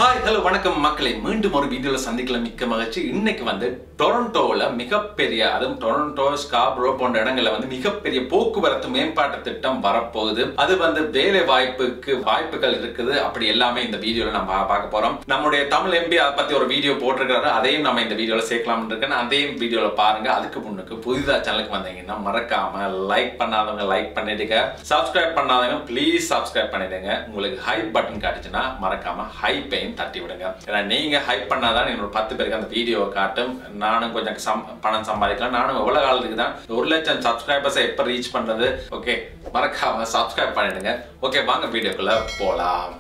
Hi hello வணக்கம் மக்களே, மீண்டும் ஒரு வீடியோல சந்திக்கலாம். மிக்க மகிழ்ச்சி. இன்னைக்கு வந்து டொரண்டோவில் மிகப்பெரிய, அதுவும் டொரண்டோ, ஸ்காப்ரோ போன்ற இடங்கள்ல வந்து மிகப்பெரிய போக்குவரத்து மேம்பாட்டு திட்டம் வரப்போகுது. அது வந்து வேலை வாய்ப்புக்கு வாய்ப்புகள் இருக்குது. அப்படி எல்லாமே இந்த வீடியோல நம்ம பார்க்க போறோம். நம்முடைய தமிழ் எம்பி அதை பத்தி ஒரு வீடியோ போட்டிருக்காரு. அதையும் நம்ம இந்த வீடியோல சேர்க்கலாம் இருக்கேன். அதையும் வீடியோல பாருங்க. அதுக்கு முன்னுக்கு புதிதா சேனலுக்கு வந்தீங்கன்னா மறக்காம லைக் பண்ணாதவங்க லைக் பண்ணிடுங்க, சப்ஸ்கிரைப் பண்ணாதவங்க ப்ளீஸ் சப்ஸ்கிரைப் பண்ணிடுங்க. உங்களுக்கு ஹைப் பட்டன் காட்டுச்சுன்னா மறக்காம ஹைப் தட்டி விடுங்க. ஏன்னா நீங்க ஹைப் பண்ணாதான் என்னோட 10 பேருக்கு அந்த வீடியோவை காட்டும். நானும் கொஞ்சம் பணம் சம்பாதிக்கலாம். நானும் எவ்வளவு காலத்துக்கு தான் 1 லட்சம் சப்ஸ்கிரைபர்ஸ் எப்ப ரீச் பண்றது? ஓகே, மறக்காம சப்ஸ்கிரைப் பண்ணிடுங்க. ஓகே, வாங்க வீடியோக்குள்ள போலாம்.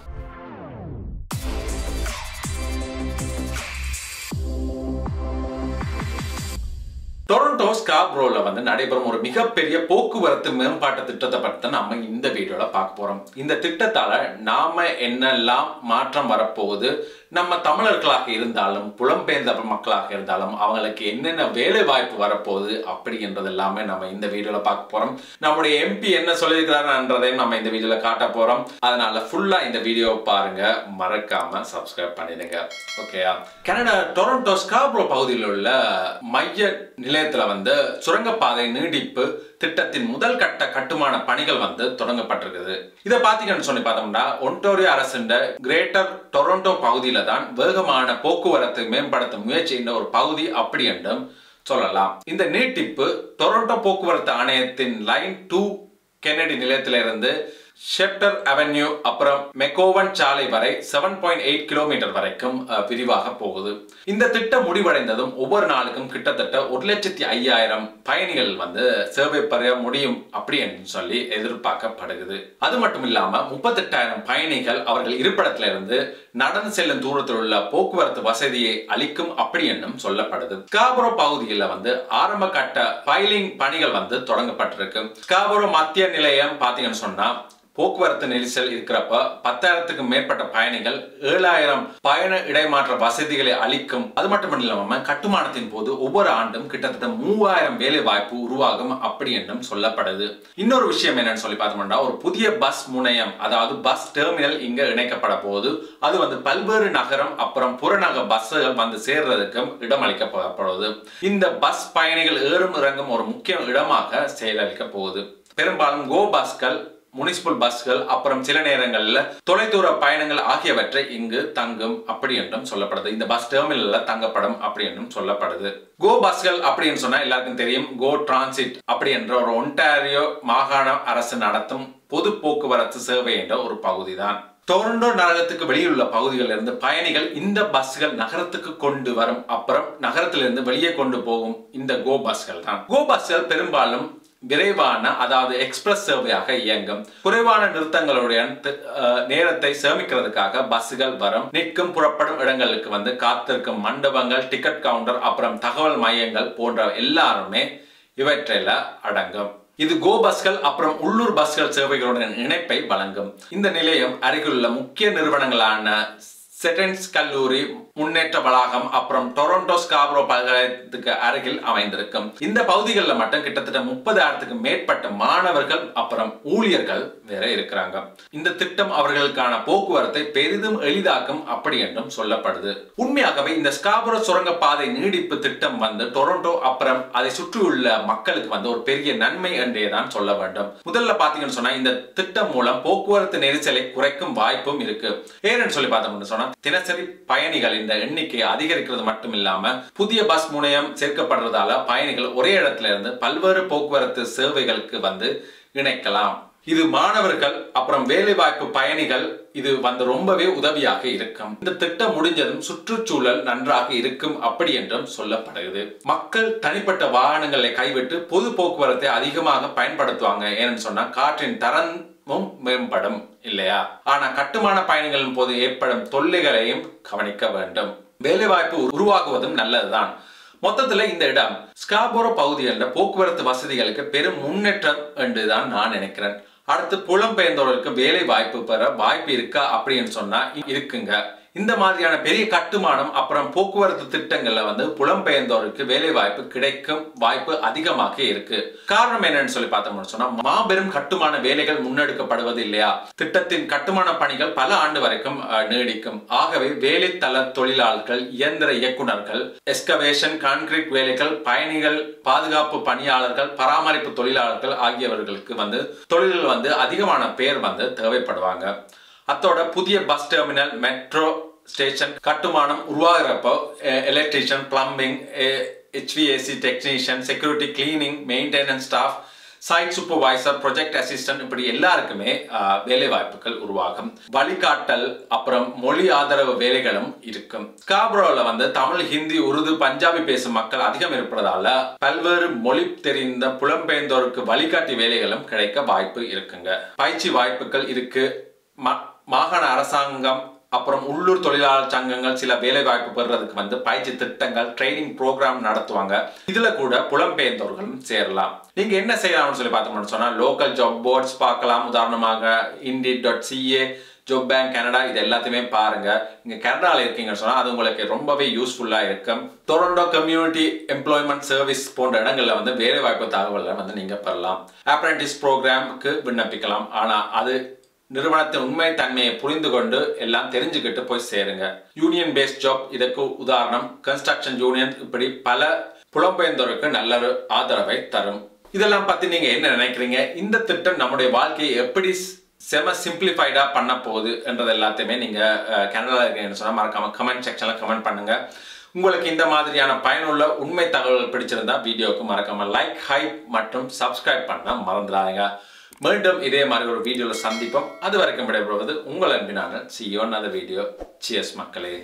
டொரண்டோ ஸ்காப்ரோல வந்து நடைபெறும் ஒரு மிகப்பெரிய போக்குவரத்து மேம்பாட்டு திட்டத்தை பற்றி நம்ம இந்த வீடியோல பார்க்க போறோம். இந்த திட்டத்தால நாம என்னெல்லாம் மாற்றம் வரப்போகுது, நம்ம தமிழர்களாக இருந்தாலும் புலம்பெயர்ந்த மக்களாக இருந்தாலும் அவங்களுக்கு என்னென்ன வேலை வாய்ப்பு வரப்போகுது அப்படின்றது எல்லாமே நம்ம இந்த வீடியோல பார்க்க போறோம். நம்முடைய எம்பி என்ன சொல்லியிருக்கிறாருன்றதையும் நம்ம இந்த வீடியோல காட்ட போறோம். அதனால ஃபுல்லா இந்த வீடியோ பாருங்க, மறக்காம சப்ஸ்கிரைப் பண்ணிடுங்க. ஓகேயா? கனடா டொரண்டோ ஸ்காப்ரோ பகுதியில் உள்ள மைய நிலையத்துல வந்து சுரங்கப்பாதை நீடிப்பு திட்டத்தின் முதல் கட்ட கட்டுமான பணிகள் வந்து தொடங்கப்பட்டிருக்குது. இதை பாத்தீங்கன்னு சொல்லி பார்த்தோம்னா ஒன்டாரியோ அரசின் கிரேட்டர் டொரண்டோ பகுதியில தான் வேகமான போக்குவரத்து மேம்படுத்தும் முயற்சியின் ஒரு பகுதி அப்படி என்றும் சொல்லலாம். இந்த நீட்டிப்பு டொரண்டோ போக்குவரத்து ஆணையத்தின் லைன் 2 கென்னடி நிலையத்திலிருந்து ஷெப்டர் அவென்யூ அப்புறம் மெக்கோவன் சாலை வரை 7.8 கிலோமீட்டர் வரைக்கும் விரிவாக போகுது. இந்த திட்டம் முடிவடைந்ததும் ஒவ்வொரு நாளுக்கும் கிட்டத்தட்ட 1,05,000 பயணிகள் வந்து சேவை பெற முடியும் அப்படி என்று சொல்லி எதிர்பார்க்கப்படுகிறது. அது மட்டும் இல்லாம 38,000 பயணிகள் அவர்கள் இருப்பிடத்திலிருந்து நடந்து செல்லும் தூரத்தில் உள்ள போக்குவரத்து வசதியை அளிக்கும் அப்படி என்றும் சொல்லப்படுது. ஸ்காபரோ பகுதியில் வந்து ஆரம்ப கட்ட பைலிங் பணிகள் வந்து தொடங்கப்பட்டிருக்கு. ஸ்காபரோ மத்திய நிலையம் பாத்தீங்கன்னு சொன்னா போக்குவரத்து நெரிசல் இருக்கிறப்ப 10,000க்கும் மேற்பட்ட பயணிகள் 7,000 பயண இடைமாற்ற வசதிகளை அளிக்கும். அது மட்டும் இல்லாம கட்டுமானத்தின் போது ஒவ்வொரு ஆண்டும் கிட்டத்தட்ட 3,000 வேலை வாய்ப்பு உருவாகும் அப்படி என்றும் சொல்லப்படுது. இன்னொரு விஷயம் என்னன்னு சொல்லி பார்த்தோம்னா ஒரு புதிய பஸ் முனையம், அதாவது பஸ் டெர்மினல் இங்க இணைக்கப்பட போகுது. அது வந்து பல்வேறு நகரம் அப்புறம் புறநகர் பஸ்ஸுகள் வந்து சேர்றதுக்கும் இடம் அளிக்கப்படுது. இந்த பஸ் பயணிகள் ஏறும் இறங்கும் ஒரு முக்கிய இடமாக செயலளிக்க போகுது. பெரும்பாலும் கோ பஸ்கள், முனிசிபல் பஸ்கள் அப்புறம் சில நேரங்களில் தொலைதூர பயணங்கள் ஆகியவற்றை இங்கு தங்கும் அப்படி என்றும் சொல்லப்படுது. இந்த பஸ் டெர்மினல்ல தங்கப்படும் அப்படி என்றும் சொல்லப்படுது. கோ பஸ்கள் அப்படின்னு சொன்னா எல்லாருக்கும் தெரியும். கோ டிரான்சிட் அப்படி என்ற ஒரு ஒன்டாரியோ மாகாண அரசு நடத்தும் பொது போக்குவரத்து சேவை என்ற ஒரு பகுதி தான். டொரண்டோ நகரத்துக்கு வெளியுள்ள பகுதிகளில் இருந்து பயணிகள் இந்த பஸ்கள் நகரத்துக்கு கொண்டு வரும், அப்புறம் நகரத்திலிருந்து வெளியே கொண்டு போகும் இந்த கோ பஸ்கள் தான். கோ பஸ்கள் பெரும்பாலும் விரைவான, அதாவது எக்ஸ்பிரஸ் சேவையாக இயங்கும். குறைவான நிறுத்தங்களுடைய நேரத்தை சேமிக்கிறதுக்காக பஸ்கள் வரும், நிற்கும், புறப்படும் இடங்களுக்கு வந்து காத்திருக்கும் மண்டபங்கள், டிக்கெட் கவுண்டர் அப்புறம் தகவல் மையங்கள் போன்ற எல்லாருமே இவற்றில அடங்கும். இது கோ பஸ்கள் அப்புறம் உள்ளூர் பஸ்கள் சேவைகளுடன் இணைப்பை வழங்கும். இந்த நிலையம் அருகிலுள்ள முக்கிய நிறுவனங்களான செட்டன்ஸ் கல்லூரி, முன்னேற்ற வளாகம் அப்புறம் டொரண்டோ ஸ்காப்ரோ பல்கலைக்கழகத்துக்கு அருகில் அமைந்திருக்கும். இந்த பகுதிகளில் மட்டும் கிட்டத்தட்ட 30,000க்கும் மேற்பட்ட மாணவர்கள் அப்புறம் ஊழியர்கள் வேற இருக்கிறாங்க. இந்த திட்டம் அவர்களுக்கான போக்குவரத்தை பெரிதும் எளிதாக்கும் அப்படி என்றும் சொல்லப்படுது. உண்மையாகவே இந்த ஸ்காப்ரோ சுரங்கப்பாதை நீடிப்பு திட்டம் வந்து டொரண்டோ அப்புறம் அதை சுற்றியுள்ள மக்களுக்கு வந்து ஒரு பெரிய நன்மை என்றே தான் சொல்ல வேண்டும். முதல்ல பாத்தீங்கன்னு சொன்னா இந்த திட்டம் மூலம் போக்குவரத்து நெரிசலை குறைக்கும் வாய்ப்பும் இருக்கு. ஏன்னு சொல்லி பார்த்தோம்னு சொன்னா தினசரி பயணிகள் இந்த எண்ணிக்கை அதிகரிக்கிறது மட்டும் இல்லாம புதிய பஸ் முனையம் சேர்க்கப்படுறதால பயணிகள் ஒரே இடத்துல இருந்து பல்வேறு போக்குவரத்து சேவைகளுக்கு வந்து இணைக்கலாம். இது மாணவர்கள் அப்புறம் வேலை வாய்ப்பு பயணிகள் இது வந்து ரொம்பவே உதவியாக இருக்கும். இந்த திட்டம் முடிஞ்சதும் சுற்றுச்சூழல் நன்றாக இருக்கும் அப்படி என்றும் சொல்லப்படுகிறது. மக்கள் தனிப்பட்ட வாகனங்களை கைவிட்டு பொது போக்குவரத்தை அதிகமாக பயன்படுத்துவாங்க. ஏன்னு சொன்னா காற்றின் தரம் மேம்படும் இல்லையா? ஆனா கட்டுமான பயணிகளின் போது ஏற்படும் தொல்லைகளையும் கவனிக்க வேண்டும். வேலை வாய்ப்பு உருவாகுவதும் நல்லதுதான். மொத்தத்துல இந்த இடம் ஸ்காபரோ பகுதியில் போக்குவரத்து வசதிகளுக்கு பெரும் முன்னேற்றம் என்றுதான் நான் நினைக்கிறேன். அடுத்து புலம்பெயர்ந்தவர்களுக்கு வேலை வாய்ப்பு பெற வாய்ப்பு இருக்கா அப்படின்னு சொன்னா இருக்குங்க. இந்த மாதிரியான பெரிய கட்டுமானம் அப்புறம் போக்குவரத்து திட்டங்கள்ல வந்து புலம்பெயர்ந்தோருக்கு வேலை வாய்ப்பு கிடைக்கும் வாய்ப்பு அதிகமாக இருக்கு. காரணம் என்னன்னு சொல்லி பார்த்தோம்னு சொன்னா மாபெரும் கட்டுமான வேலைகள் முன்னெடுக்கப்படுவது இல்லையா, திட்டத்தின் கட்டுமான பணிகள் பல ஆண்டு வரைக்கும் நீடிக்கும். ஆகவே வேலை தள தொழிலாளர்கள், இயந்திர இயக்குநர்கள், எஸ்கவேஷன், கான்கிரீட் வேலைகள், பயணிகள், பாதுகாப்பு பணியாளர்கள், பராமரிப்பு தொழிலாளர்கள் ஆகியவர்களுக்கு வந்து தொழில்கள் வந்து அதிகமான பேர் வந்து தேவைப்படுவாங்க. அத்தோட புதிய பஸ் டெர்மினல், மெட்ரோ ஸ்டேஷன் கட்டுமானம் உருவாகிறப்போ electrician, plumbing, HVAC technician, security, cleaning, maintenance staff, site supervisor, project assistant இப்படி எல்லாருக்குமே வேலை வாய்ப்புகள் உருவாகும். வழிகாட்டல் அப்புறம் மொழி ஆதரவு வேலைகளும் இருக்கும். ஸ்காப்ரோல வந்து தமிழ், ஹிந்தி, உருது, பஞ்சாபி பேசும் மக்கள் அதிகம் இருப்பதால பல்வேறு மொழி தெரிந்த புலம்பெயர்ந்தோருக்கு வழிகாட்டி வேலைகளும் கிடைக்க வாய்ப்பு இருக்குங்க. பயிற்சி வாய்ப்புகள் இருக்கு. மாகாண அரசாங்கம் அப்புறம் உள்ளூர் தொழிலாளர் சங்கங்கள் சில வேலை வாய்ப்பு பெறுறதுக்கு வந்து பயிற்சி திட்டங்கள், ட்ரைனிங் ப்ரோக்ராம் நடத்துவாங்க. இதுல கூட புலம்பெயர்ந்தவர்களும் சேரலாம். நீங்க என்ன செய்யலாம்னு சொல்லி பார்த்தோம்னு சொன்னா லோக்கல் ஜாப் போர்ட்ஸ் பார்க்கலாம். உதாரணமாக Indeed.ca, ஜாப் பேங்க் கனடா, இது எல்லாத்தையுமே பாருங்க. இங்க கனடால இருக்கீங்கன்னு சொன்னா அது உங்களுக்கு ரொம்பவே யூஸ்ஃபுல்லா இருக்கும். டொரண்டோ கம்யூனிட்டி எம்ப்ளாய்மெண்ட் சர்வீஸ் போன்ற இடங்கள்ல வந்து வேலை வாய்ப்பு தகவல்களை வந்து நீங்க பெறலாம். அப்ரெண்டிஸ் ப்ரோக்ராமுக்கு விண்ணப்பிக்கலாம். ஆனா அது நிறுவனத்தின் உண்மை தன்மையை புரிந்து கொண்டு எல்லாம் தெரிஞ்சுக்கிட்டு போய் சேருங்க. யூனியன் பேஸ்ட் ஜாப் இதற்கு உதாரணம். கன்ஸ்ட்ரக்ஷன் யூனியன் இப்படி பல புலம்பெயர்ந்தோருக்கு நல்ல ஆதரவை தரும். இதெல்லாம் பத்தி நீங்க என்ன நினைக்கிறீங்க? இந்த திட்டம் நம்முடைய வாழ்க்கையை எப்படி செம சிம்பிளிஃபைடா பண்ண போகுது என்றது எல்லாத்தையுமே நீங்க கனடால இருக்கீங்கன்னு சொன்னா மறக்காம கமெண்ட் செக்ஷன்ல கமெண்ட் பண்ணுங்க. உங்களுக்கு இந்த மாதிரியான பயனுள்ள உண்மை தகவல்கள் பிடிச்சிருந்தா வீடியோக்கு மறக்காம லைக், ஹைப் மற்றும் சப்ஸ்கிரைப் பண்ண மறந்துடாதீங்க. மீண்டும் இதே மாதிரி ஒரு வீடியோல சந்திப்போம். அது வரைக்கும் விடைபெறுவது உங்கள் அன்பினான. See you on another video. Cheers மக்களே.